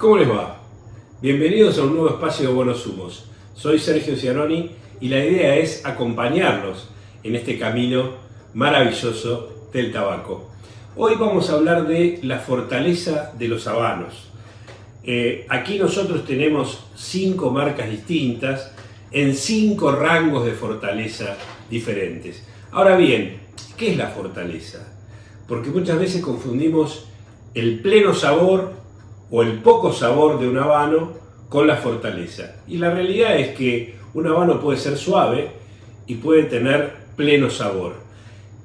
¿Cómo les va? Bienvenidos a un nuevo espacio de Buenos Humos. Soy Sergio Cianoni y la idea es acompañarlos en este camino maravilloso del tabaco. Hoy vamos a hablar de la fortaleza de los habanos. Aquí nosotros tenemos 5 marcas distintas en 5 rangos de fortaleza diferentes. Ahora bien, ¿qué es la fortaleza? Porque muchas veces confundimos el pleno sabor o el poco sabor de un habano con la fortaleza. Y la realidad es que un habano puede ser suave y puede tener pleno sabor.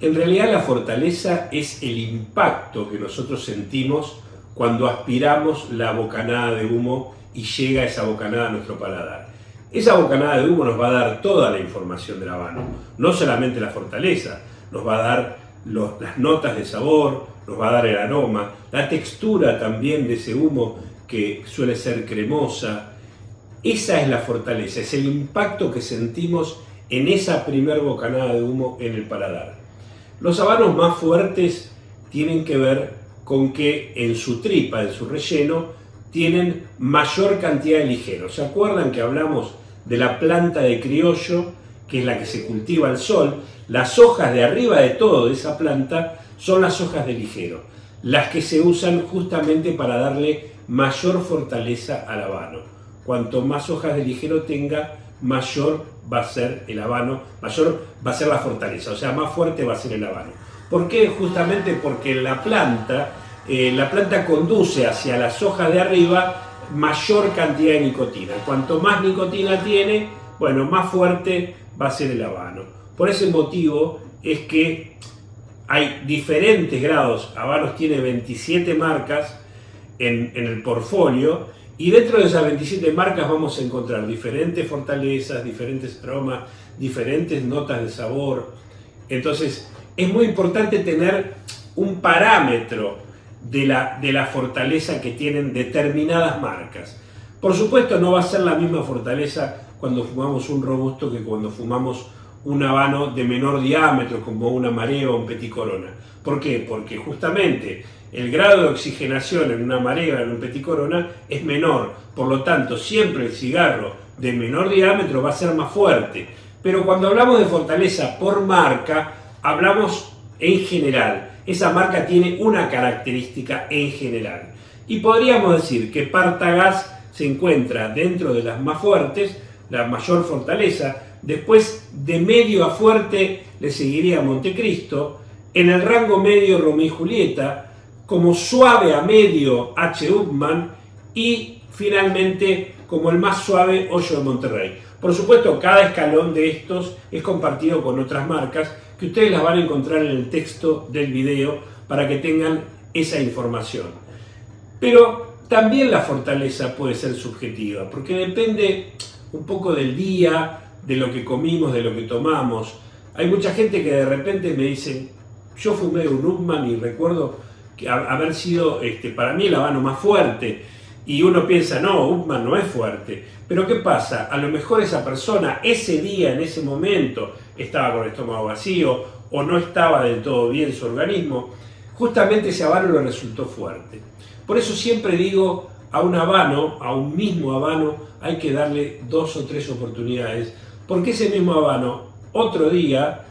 En realidad la fortaleza es el impacto que nosotros sentimos cuando aspiramos la bocanada de humo y llega esa bocanada a nuestro paladar. Esa bocanada de humo nos va a dar toda la información del habano, no solamente la fortaleza, nos va a dar las notas de sabor, nos va a dar el aroma, la textura también de ese humo que suele ser cremosa. Esa es la fortaleza, es el impacto que sentimos en esa primer bocanada de humo en el paladar. Los habanos más fuertes tienen que ver con que en su tripa, en su relleno, tienen mayor cantidad de ligeros. ¿Se acuerdan que hablamos de la planta de criollo, que es la que se cultiva al sol? Las hojas de arriba de todo de esa planta son las hojas de ligero, las que se usan justamente para darle mayor fortaleza al habano. Cuanto más hojas de ligero tenga, mayor va a ser el habano, mayor va a ser la fortaleza, o sea, más fuerte va a ser el habano. ¿Por qué? Justamente porque la planta conduce hacia las hojas de arriba mayor cantidad de nicotina. Cuanto más nicotina tiene, bueno, más fuerte va a ser el habano. Por ese motivo es que hay diferentes grados. Habanos tiene 27 marcas en el portfolio y dentro de esas 27 marcas vamos a encontrar diferentes fortalezas, diferentes aromas, diferentes notas de sabor. Entonces es muy importante tener un parámetro de la fortaleza que tienen determinadas marcas. Por supuesto no va a ser la misma fortaleza cuando fumamos un robusto que cuando fumamos un habano de menor diámetro como un amareo o un petit corona. ¿Por qué? Porque justamente el grado de oxigenación en una amareo o en un petit corona es menor, por lo tanto siempre el cigarro de menor diámetro va a ser más fuerte. Pero cuando hablamos de fortaleza por marca, hablamos en general. Esa marca tiene una característica en general. Y podríamos decir que Partagás se encuentra dentro de las más fuertes, la mayor fortaleza. Después de medio a fuerte le seguiría Montecristo, en el rango medio Romeo y Julieta, como suave a medio H. Upmann y finalmente como el más suave Hoyo de Monterrey. Por supuesto, cada escalón de estos es compartido con otras marcas que ustedes las van a encontrar en el texto del video para que tengan esa información. Pero también la fortaleza puede ser subjetiva, porque depende un poco del día, de lo que comimos, de lo que tomamos. Hay mucha gente que de repente me dice, yo fumé un Upmann y recuerdo que haber sido para mí el habano más fuerte, y uno piensa, no, Upmann no es fuerte. Pero ¿qué pasa? A lo mejor esa persona ese día, en ese momento, estaba con el estómago vacío o no estaba del todo bien su organismo. Justamente ese habano le resultó fuerte. Por eso siempre digo, a un habano, a un mismo habano, hay que darle 2 o 3 oportunidades, porque ese mismo habano otro día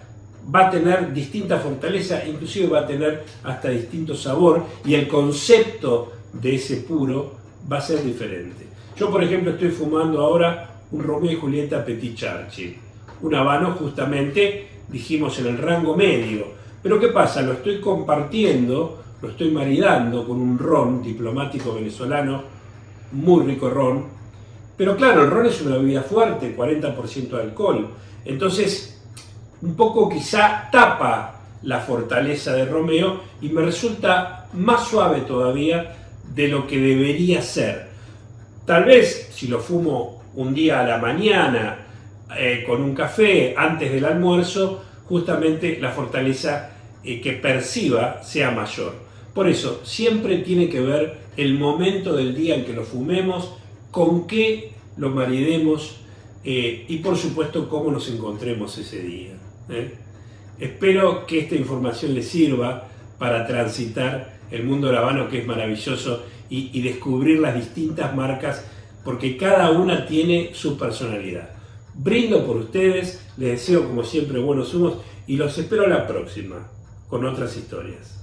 va a tener distinta fortaleza, inclusive va a tener hasta distinto sabor, y el concepto de ese puro va a ser diferente. Yo, por ejemplo, estoy fumando ahora un Romeo y Julieta Petit Churchill, un habano justamente, dijimos, en el rango medio. Pero ¿qué pasa? Lo estoy compartiendo, lo estoy maridando con un ron diplomático venezolano, muy rico ron. Pero claro, el ron es una bebida fuerte, 40% de alcohol. Entonces, un poco quizá tapa la fortaleza de Romeo y me resulta más suave todavía de lo que debería ser. Tal vez si lo fumo un día a la mañana con un café antes del almuerzo, justamente la fortaleza que perciba sea mayor. Por eso siempre tiene que ver el momento del día en que lo fumemos, con qué lo maridemos y por supuesto cómo nos encontremos ese día. Espero que esta información les sirva para transitar el mundo del habano, que es maravilloso, y descubrir las distintas marcas, porque cada una tiene su personalidad. Brindo por ustedes, les deseo como siempre buenos humos y los espero la próxima con otras historias.